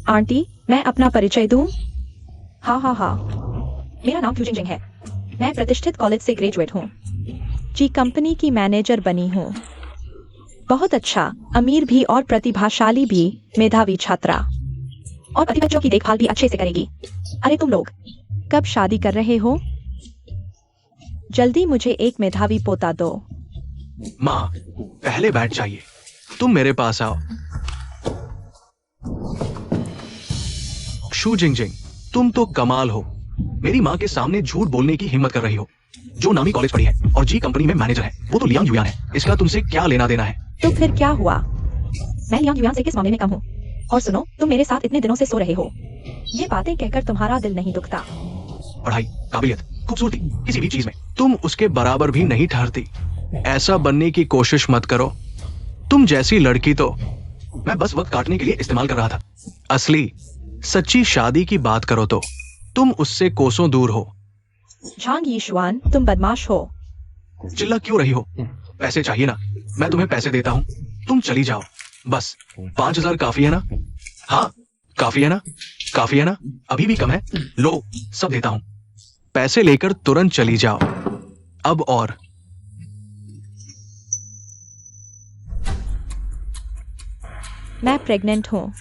आंटी, मैं अपना परिचय दूं? हाँ, मेरा नाम फ्यूजिंग जिंग है। मैं प्रतिष्ठित कॉलेज से ग्रेजुएट हूँ। जी कंपनी की मैनेजर बनी हूँ। बहुत अच्छा, अमीर भी और प्रतिभाशाली भी, मेधावी छात्रा, और पति बच्चों की देखभाल भी अच्छे से करेगी। अरे तुम लोग कब शादी कर रहे हो? जल्दी मुझे एक मेधावी पोता दो। माँ, पहले बैठ जाइए। तुम मेरे पास आओ। शू जिंगजिंग, तुम तो कमाल हो। मेरी माँ के सामने झूठ बोलने की हिम्मत कर रही हो। जो नामी कॉलेज पढ़ी है और जी कंपनी में मैनेजर है, वो तो लियांग युयान है। इसका तुमसे क्या लेना देना है? तो फिर क्या हुआ? मैं लियांग युयान से किस मामले में कम हूँ? और सुनो, तुम मेरे साथ इतने दिनों से सो रहे हो। ये बातें कहकर तुम्हारा दिल नहीं दुखता। पढ़ाई, काबिलियत, खूबसूरती, किसी भी चीज में तुम उसके बराबर भी नहीं ठहरती। ऐसा बनने की कोशिश मत करो। तुम जैसी लड़की तो मैं बस वक्त काटने के लिए इस्तेमाल कर रहा था। असली सच्ची शादी की बात करो तो तुम उससे कोसों दूर हो। झांग यीशुआन, तुम बदमाश हो। चिल्ला क्यों रही हो? पैसे चाहिए ना? मैं तुम्हें पैसे देता हूँ, तुम चली जाओ। बस 5,000 काफी है ना? हाँ, काफी है ना? काफी है ना? अभी भी कम है? लो, सब देता हूँ। पैसे लेकर तुरंत चली जाओ। अब और मैं प्रेग्नेंट हूँ।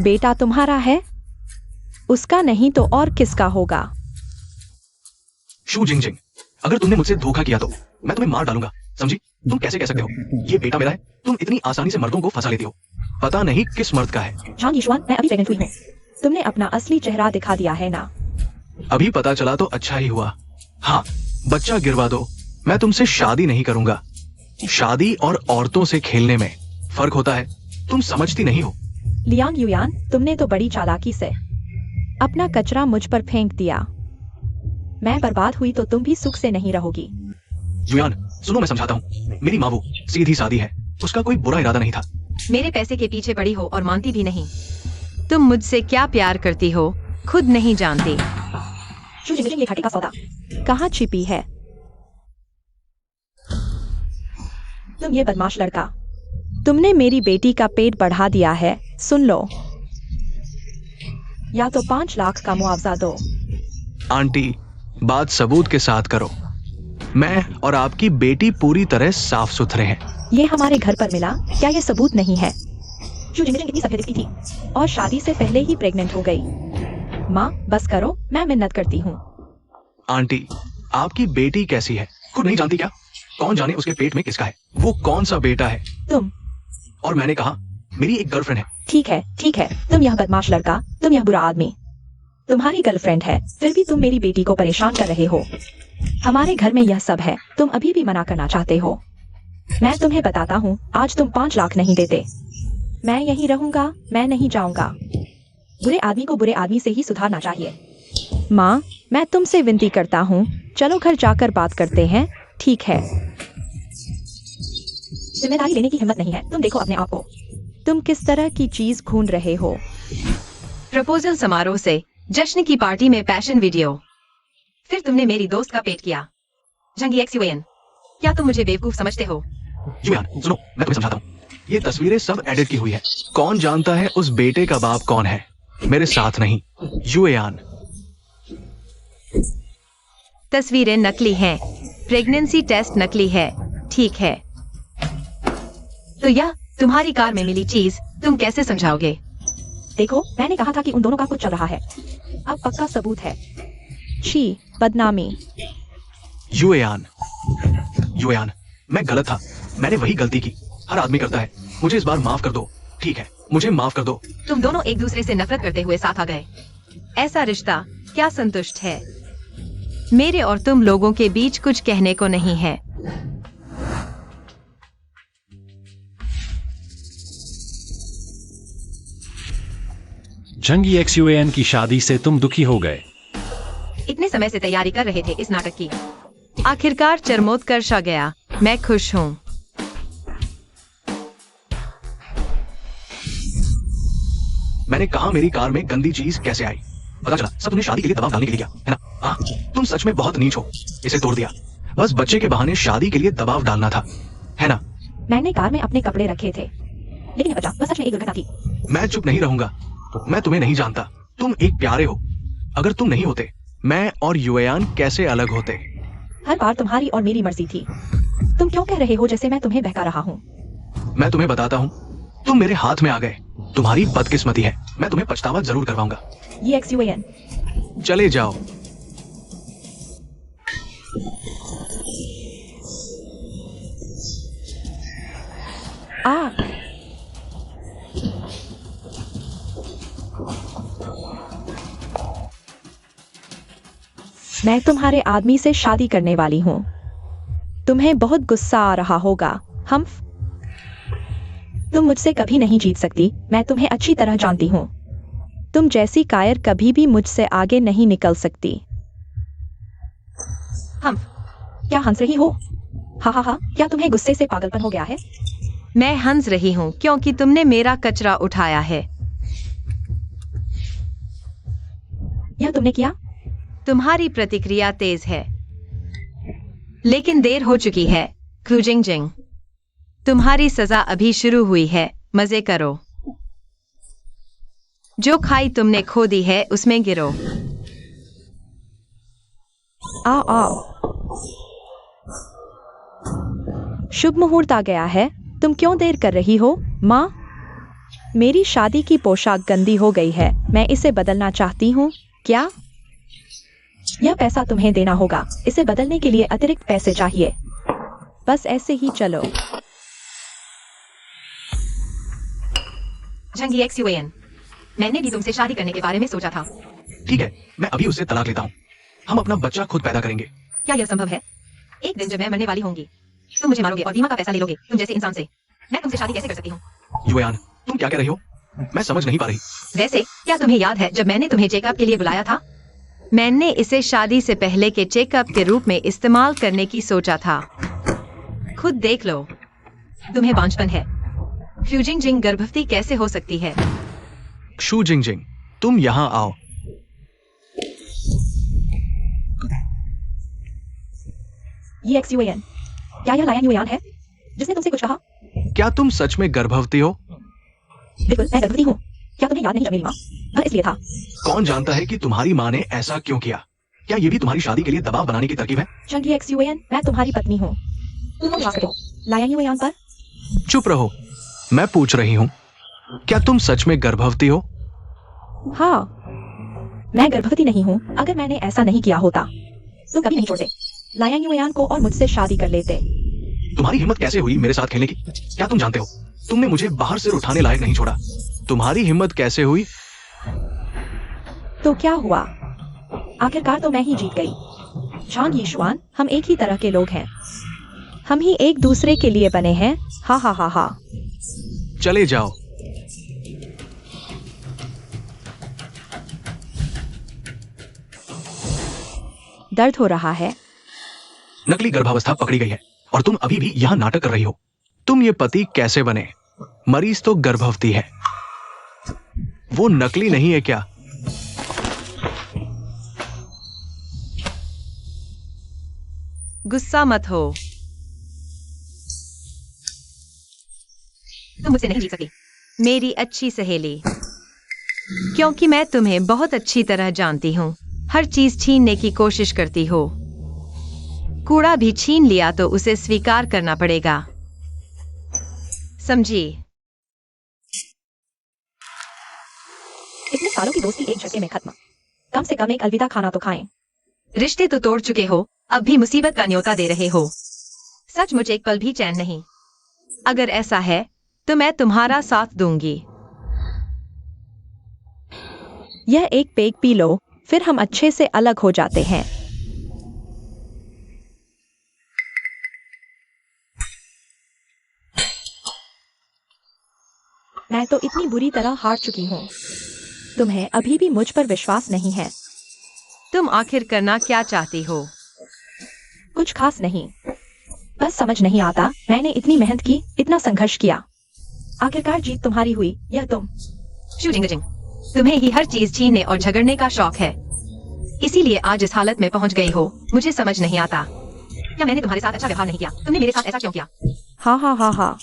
बेटा तुम्हारा है, उसका नहीं तो और किसका होगा? शू जिंगजिंग, अगर तुमने मुझसे धोखा किया तो मैं तुम्हें मार डालूंगा, समझी? तुम कैसे कह सकते हो ये बेटा मेरा है? तुम इतनी आसानी से मर्दों को फंसा लेती हो। पता नहीं किस मर्द का है। झांग यीशुआन, मैं अभी प्रेग्नेंट हुई हूँ। तुमने अपना असली चेहरा दिखा दिया है ना? अभी पता चला तो अच्छा ही हुआ। हाँ, बच्चा गिरवा दो, मैं तुमसे शादी नहीं करूंगा। शादी और औरतों से खेलने में फर्क होता है, तुम समझती नहीं हो। लियांग युयान, तुमने तो बड़ी चालाकी से अपना कचरा मुझ पर फेंक दिया। मैं बर्बाद हुई तो तुम भी सुख से नहीं रहोगी। युयान, सुनो मैं समझाता हूँ। मेरी माँ वो सीधी सादी है, उसका कोई बुरा इरादा नहीं था। मेरे पैसे के पीछे पड़ी हो और मानती भी नहीं। तुम मुझसे क्या प्यार करती हो खुद नहीं जानती। शू जिंगजिंग, ये घाटे का सौदा कहाँ छिपी है? तुम ये बदमाश लड़का, तुमने मेरी बेटी का पेट बढ़ा दिया है। सुन लो, या तो 5 लाख का मुआवजा दो। आंटी, बात सबूत के साथ करो। मैं और आपकी बेटी पूरी तरह साफ सुथरे हैं। ये हमारे घर पर मिला, क्या ये सबूत नहीं है? शू जिंगजिंग कितनी सभ्य दिखती थी और शादी से पहले ही प्रेग्नेंट हो गई। माँ, बस करो, मैं मिन्नत करती हूँ। आंटी, आपकी बेटी कैसी है खुद नहीं जानती क्या? कौन जाने उसके पेट में किसका है? वो कौन सा बेटा है? तुम। और मैंने कहा मेरी एक गर्लफ्रेंड है। ठीक है, ठीक है, तुम यह बदमाश लड़का, तुम यह बुरा आदमी। तुम्हारी गर्लफ्रेंड है, फिर भी तुम मेरी बेटी को परेशान कर रहे हो। हमारे घर में यह सब है, तुम अभी भी मना करना चाहते हो। मैं तुम्हें बताता हूँ, आज तुम 5 लाख नहीं देते, मैं यहीं रहूंगा, मैं नहीं जाऊंगा। बुरे आदमी को बुरे आदमी से ही सुधारना चाहिए। माँ, मैं तुमसे विनती करता हूँ, चलो घर जाकर बात करते हैं, ठीक है? जिम्मेदारी लेने की हिम्मत नहीं है, तुम देखो अपने आप को। तुम किस तरह की चीज ढूंढ रहे हो? प्रपोजल समारोह से जश्न की पार्टी में पैशन वीडियो, फिर तुमने मेरी दोस्त का पेट किया। जंगी XUAN, क्या तुम मुझे बेवकूफ समझते हो? युयान, सुनो मैं तुम्हें समझाता हूँ। ये तस्वीरें सब एडिट की हुई है। कौन जानता है उस बेटे का बाप कौन है? मेरे साथ नहीं। युयान, तस्वीरें नकली हैं, प्रेगनेंसी टेस्ट नकली है, ठीक है? तो यह तुम्हारी कार में मिली चीज तुम कैसे समझाओगे? देखो, मैंने कहा था कि उन दोनों का कुछ चल रहा है। अब पक्का सबूत है। छी, बदनामी। युयान, युयान, मैं गलत था। मैंने वही गलती की, हर आदमी करता है। मुझे इस बार माफ कर दो, ठीक है? मुझे माफ कर दो। तुम दोनों एक दूसरे से नफरत करते हुए साथ आ गए। ऐसा रिश्ता क्या संतुष्ट है? मेरे और तुम लोगों के बीच कुछ कहने को नहीं है। जंगी XUAN की शादी से तुम दुखी हो गए। इतने समय से तैयारी कर रहे थे इस नाटक की, आखिरकार चरमोत्कर्ष आ गया। मैं खुश हूँ। मैंने कहा मेरी कार में गंदी चीज कैसे आई? पता चला सब तुमने शादी के लिए दबाव डालने के लिए किया, है ना? हाँ, तुम सच में बहुत नीच हो। इसे तोड़ दिया बस बच्चे के बहाने शादी के लिए दबाव डालना था, है ना? मैंने कार में अपने कपड़े रखे थे, लेकिन बचा, बस सच में एक दुर्घटना थी। मैं चुप नहीं रहूंगा। मैं तुम्हें नहीं जानता, तुम एक प्यारे हो। अगर तुम नहीं होते, मैं और युयान कैसे अलग होते? हर बार तुम्हारी और मेरी मर्जी थी। तुम क्यों कह रहे हो जैसे मैं तुम्हें बहका रहा हूँ? मैं तुम्हें बताता हूँ, तुम मेरे हाथ में आ गए। तुम्हारी बदकिस्मती है, मैं तुम्हें पछतावा जरूर करवाऊंगा। ये XUAN। चले जाओ। आ मैं तुम्हारे आदमी से शादी करने वाली हूँ। तुम्हें बहुत गुस्सा आ रहा होगा। तुम मुझसे कभी नहीं जीत सकती। मैं तुम्हें अच्छी तरह जानती हूँ। तुम जैसी कायर कभी भी मुझसे आगे नहीं निकल सकती। क्या हंस रही हो? हा, क्या तुम्हें गुस्से से पागलपन हो गया है? मैं हंस रही हूँ क्योंकि तुमने मेरा कचरा उठाया है। यह तुमने किया? तुम्हारी प्रतिक्रिया तेज है, लेकिन देर हो चुकी है। क्रूजिंग, तुम्हारी सजा अभी शुरू हुई है। मजे करो। जो खाई तुमने खो दी है उसमें गिरो। आओ। शुभ मुहूर्त आ गया है। तुम क्यों देर कर रही हो? माँ, मेरी शादी की पोशाक गंदी हो गई है। मैं इसे बदलना चाहती हूँ। क्या? यह पैसा तुम्हें देना होगा। इसे बदलने के लिए अतिरिक्त पैसे चाहिए। बस ऐसे ही चलो। झंगी XUAN, मैंने भी तुमसे शादी करने के बारे में सोचा था। ठीक है, मैं अभी उससे तलाक लेता हूँ। हम अपना बच्चा खुद पैदा करेंगे। क्या यह संभव है? एक दिन जब मैं मरने वाली होंगी, तुम मुझे मारोगे और बीमा का पैसा ले लोगे। तुम जैसे इंसान से मैं तुमसे शादी कैसे कर सकती हूँ? युयान, तुम क्या कह रही हो? मैं समझ नहीं पा रही। वैसे क्या तुम्हें याद है जब मैंने तुम्हें चेकअप के लिए बुलाया था? मैंने इसे शादी से पहले के चेकअप के रूप में इस्तेमाल करने की सोचा था। खुद देख लो, तुम्हें बांझपन है। क्यूजिंग गर्भवती कैसे हो सकती है? शू जिंग, तुम यहाँ आओ। ये XUAN, क्या यह लायन युयान है जिसने तुमसे कुछ कहा? क्या तुम सच में गर्भवती हो? बिल्कुल, मैं गर्भवती हूँ। क्या तुम्हें याद नहीं जब मेरी माँ? हाँ, इसलिए था। कौन जानता है कि तुम्हारी माँ ने ऐसा क्यों किया? क्या ये भी तुम्हारी शादी के लिए दबाव बनाने की तरकीब है? चंगी XUAN, मैं तुम्हारी पत्नी हूँ। तुम विश्वास करो लायन युयान पर। चुप रहो, मैं पूछ रही हूँ, क्या तुम सच में गर्भवती हो? हाँ, मैं गर्भवती नहीं हूँ। अगर मैंने ऐसा नहीं किया होता तो कभी नहीं छोड़ते लायन युयान को और मुझसे शादी कर लेते। तुम्हारी हिम्मत कैसे हुई मेरे साथ खेलने की? क्या तुम जानते हो, तुमने मुझे बाहर से उठाने लायक नहीं छोड़ा। तुम्हारी हिम्मत कैसे हुई? तो क्या हुआ? आखिरकार तो मैं ही जीत गई। झांग यीशुआन, हम एक ही तरह के लोग हैं। हम ही एक दूसरे के लिए बने हैं। हा। चले जाओ। दर्द हो रहा है। नकली गर्भावस्था पकड़ी गई है और तुम अभी भी यहाँ नाटक कर रही हो। तुम ये पति कैसे बने? मरीज तो गर्भवती है, वो नकली नहीं है क्या? गुस्सा मत हो। तुम मुझसे नहीं जीत सकती, मेरी अच्छी सहेली, क्योंकि मैं तुम्हें बहुत अच्छी तरह जानती हूँ। हर चीज छीनने की कोशिश करती हो। कूड़ा भी छीन लिया तो उसे स्वीकार करना पड़ेगा, समझी? इतने सालों की दोस्ती एक झटके में खत्म। कम से कम एक अलविदा खाना तो खाएं। रिश्ते तो तोड़ चुके हो, अब भी मुसीबत का न्योता दे रहे हो। सचमुच एक पल भी चैन नहीं। अगर ऐसा है तो मैं तुम्हारा साथ दूंगी। यह एक पेग पी लो, फिर हम अच्छे से अलग हो जाते हैं। मैं तो इतनी बुरी तरह हार चुकी हूँ। तुम्हें अभी भी मुझ पर विश्वास नहीं है। तुम आखिर करना क्या चाहती हो? कुछ खास नहीं, बस समझ नहीं आता। मैंने इतनी मेहनत की, इतना संघर्ष किया, आखिरकार जीत तुम्हारी हुई। यह तुम शूजिंग, तुम्हें ही हर चीज छीनने और झगड़ने का शौक है, इसीलिए आज इस हालत में पहुंच गई हो। मुझे समझ नहीं आता, क्या मैंने तुम्हारे साथ अच्छा व्यवहार नहीं किया? तुमने मेरे साथ ऐसा क्यों किया? हा।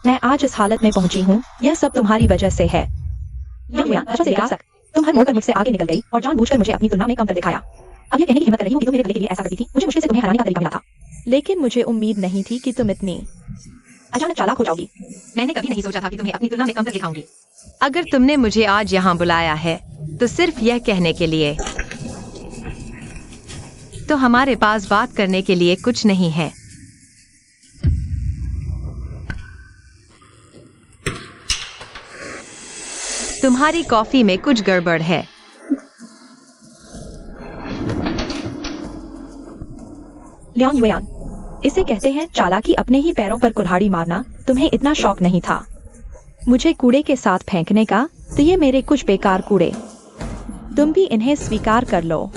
मैं आज इस हालत में पहुंची हूँ, यह सब तुम्हारी वजह से है। तुम हर मोड़ पर मुझसे आगे निकल गई और जानबूझकर मुझे अपनी तुलना में कमतर दिखाया। अब ये कहने की हिम्मत कर रही हूँ कि तुम मेरे भले के लिए ऐसा करती थी। मुझे मुश्किल से तुम्हें हराने का तरीका मिला था, लेकिन मुझे उम्मीद नहीं थी कि तुम इतनी अचानक चालाक हो जाओगी। मैंने कभी नहीं सोचा था कि तुम्हें अपनी तुलना में कमतर दिखाऊंगी। अगर तुमने मुझे आज यहाँ बुलाया है तो सिर्फ यह कहने के लिए तो हमारे पास बात करने के लिए कुछ नहीं है। तुम्हारी कॉफी में कुछ गड़बड़ है। लियांग युआन, इसे कहते हैं चालाकी, अपने ही पैरों पर कुल्हाड़ी मारना। तुम्हें इतना शौक नहीं था मुझे कूड़े के साथ फेंकने का, तो ये मेरे कुछ बेकार कूड़े, तुम भी इन्हें स्वीकार कर लो।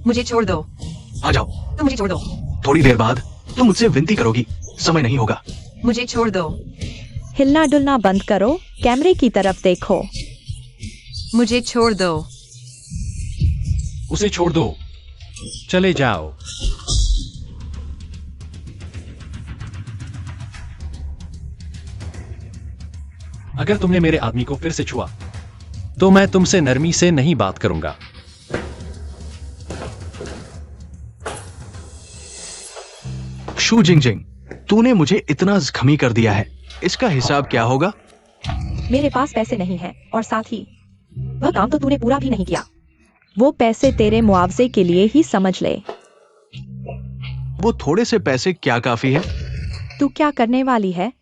मुझे छोड़ दो। आ जाओ। तुम मुझे छोड़ दो। थोड़ी देर बाद तुम मुझसे विनती करोगी, समय नहीं होगा। मुझे छोड़ दो। हिलना डुलना बंद करो, कैमरे की तरफ देखो। मुझे छोड़ दो। उसे छोड़ दो, चले जाओ। अगर तुमने मेरे आदमी को फिर से छुआ तो मैं तुमसे नरमी से नहीं बात करूंगा। शू जिंगजिंग, तूने मुझे इतना जख्मी कर दिया है, इसका हिसाब क्या होगा? मेरे पास पैसे नहीं हैं, और साथ ही वह काम तो तूने पूरा भी नहीं किया। वो पैसे तेरे मुआवजे के लिए ही समझ ले। वो थोड़े से पैसे क्या काफी है? तू क्या करने वाली है?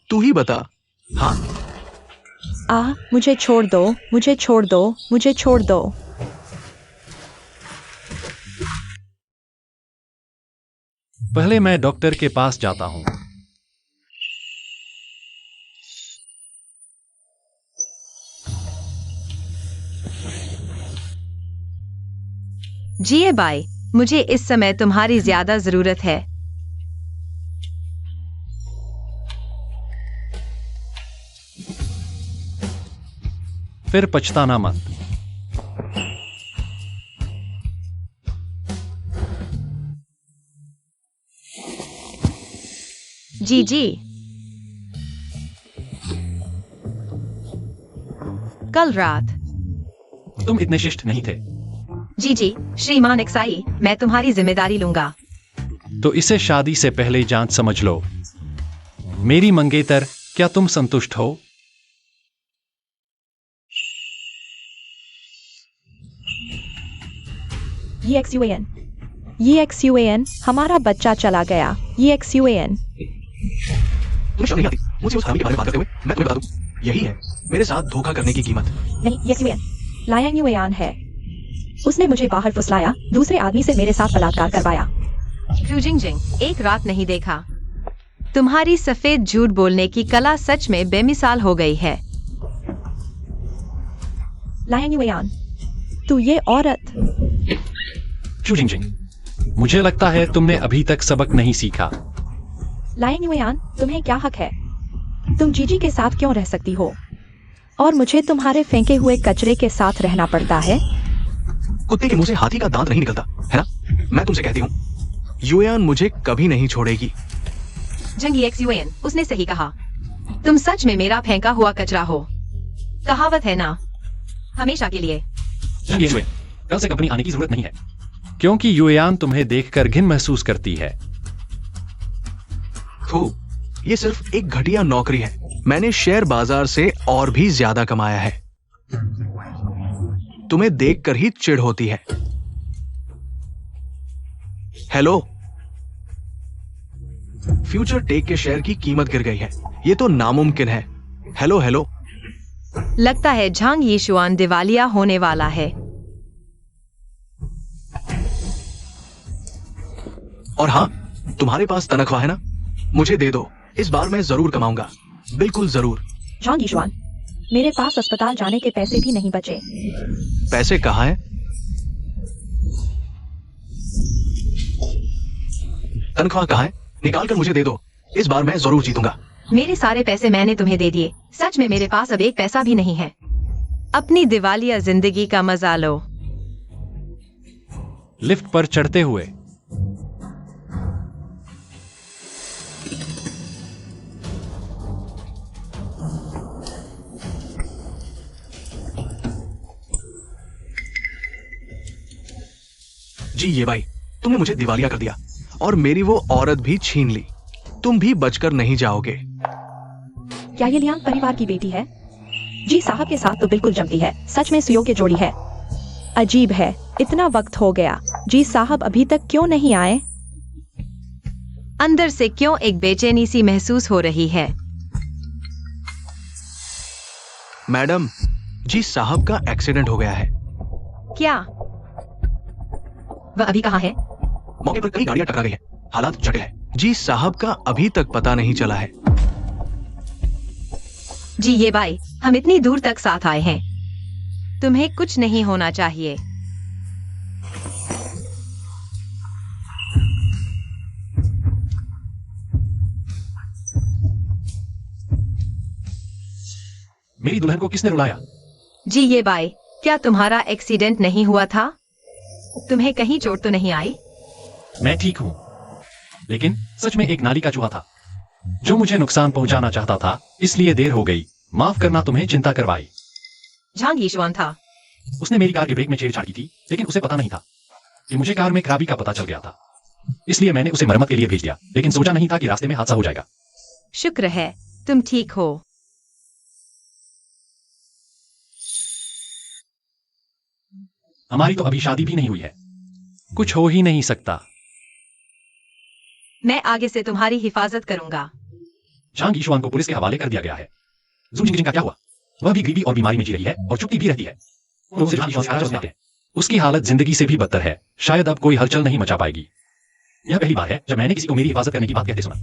तू ही बता। हाँ, मुझे छोड़ दो, मुझे छोड़ दो, मुझे छोड़ दो। पहले मैं डॉक्टर के पास जाता हूं। जिए बाई, मुझे इस समय तुम्हारी ज्यादा जरूरत है। फिर पछताना मत। जी जी। कल रात। तुम इतने शिष्ट नहीं थे। जी जी श्रीमान एक्साई, मैं तुम्हारी जिम्मेदारी लूंगा। तो इसे शादी से पहले जांच समझ लो। मेरी मंगेतर, क्या तुम संतुष्ट हो? ये XUAN, हमारा बच्चा चला गया। ये XUAN। तुम्हें शर्म नहीं आती मुझे उस हरामी के बारे में बात करते हुए? मैं तुम्हें बता दूं, यही है मेरे साथ धोखा करने की कीमत। नहीं, ये XUAN, लायांग युआन है। उसने मुझे बाहर फुसलाया, दूसरे आदमी से मेरे साथ बलात्कार करवाया। शू जिंगजिंग, एक रात नहीं देखा। तुम्हारी सफेद झूठ बोलने की कला सच में बेमिसाल हो गई है। लायांग युआन, तू ये औरत। शू जिंगजिंग, मुझे लगता है तुमने अभी तक सबक नहीं सीखा। लायांग युआन, तुम्हें क्या हक है? तुम जीजी के साथ क्यों रह सकती हो, और मुझे तुम्हारे फेंके हुए कचरे के साथ रहना पड़ता है? कुत्ते के मुंह से हाथी का दांत नहीं निकलता, है ना? मैं तुमसे कहती हूँ, युआन मुझे कभी नहीं छोड़ेगी। जंगी XUAN, उसने सही कहा। तुम सच में मेरा फेंका हुआ कचरा हो। कहावत है ना, हमेशा के लिए। कल से कंपनी आने की जरूरत नहीं है, क्योंकि युआन तुम्हें देखकर घिन महसूस करती है। थू, ये सिर्फ एक घटिया नौकरी है। मैंने शेयर बाजार से और भी ज्यादा कमाया है। तुम्हें देखकर ही चिढ़ होती है। हेलो, फ्यूचर टेक के शेयर की कीमत गिर गई है, ये तो नामुमकिन है। Hello hello. लगता है झांग यीशुआन दिवालिया होने वाला है। और हाँ, तुम्हारे पास तनख्वाह है ना? मुझे दे दो, इस बार मैं जरूर कमाऊंगा, बिल्कुल जरूर। झांग यीशुआन, मेरे पास अस्पताल जाने के पैसे भी नहीं बचे। पैसे कहाँ हैं? तनख्वाह कहाँ है? निकाल कर मुझे दे दो, इस बार मैं जरूर जीतूंगा। मेरे सारे पैसे मैंने तुम्हें दे दिए। सच में मेरे पास अब एक पैसा भी नहीं है। अपनी दिवालिया जिंदगी का मजा लो। लिफ्ट पर चढ़ते हुए जी ये भाई, तुमने मुझे दिवालिया कर दिया और मेरी वो औरत भी छीन ली। तुम भी बचकर नहीं जाओगे। क्या ये लियांग परिवार की बेटी है? जी साहब के साथ तो बिल्कुल जमती है, सच में सुयोग्य जोड़ी है। अजीब है, इतना वक्त हो गया, जी साहब अभी तक क्यों नहीं आए? अंदर से क्यों एक बेचैनी सी महसूस हो रही है। मैडम, जी साहब का एक्सीडेंट हो गया है। क्या? वह अभी कहाँ है? मौके पर कई गाड़ियां टकरा गई हैं। हालात जटिल है। जी साहब का अभी तक पता नहीं चला है। जी ये भाई, हम इतनी दूर तक साथ आए हैं, तुम्हें कुछ नहीं होना चाहिए। मेरी दुल्हन को किसने रुलाया? जी ये भाई, क्या तुम्हारा एक्सीडेंट नहीं हुआ था? तुम्हें कहीं चोट तो नहीं आई? मैं ठीक हूं, लेकिन सच में एक नाली का चूहा था जो मुझे नुकसान पहुंचाना चाहता था, इसलिए देर हो गई। माफ करना, तुम्हें चिंता करवाई। झांग यीशुआन था। उसने मेरी कार के ब्रेक में छेड़छाड़ की थी, लेकिन उसे पता नहीं था कि मुझे कार में खराबी का पता चल गया था। इसलिए मैंने उसे मरम्मत के लिए भेज दिया, लेकिन सोचा नहीं था कि रास्ते में हादसा हो जाएगा। शुक्र है तुम ठीक हो। हमारी तो अभी शादी भी नहीं हुई है। कुछ हो ही नहीं सकता। मैं आगे से तुम्हारी हिफाजत करूंगा। झांग यीशुआन को पुलिस के हवाले कर दिया गया है। ज़ुंग जिंग जिंग का क्या हुआ? वह भी गरीबी और बीमारी में जी रही है और चुपती भी रहती है। लोग उसे झांग यीशुआन से आदर करते हैं। उसकी हालत जिंदगी से भी बदतर है। शायद अब कोई हलचल नहीं मचा पाएगी। यह पहली बार है जब मैंने किसी को मेरी हिफाजत करने की बात कहते सुना।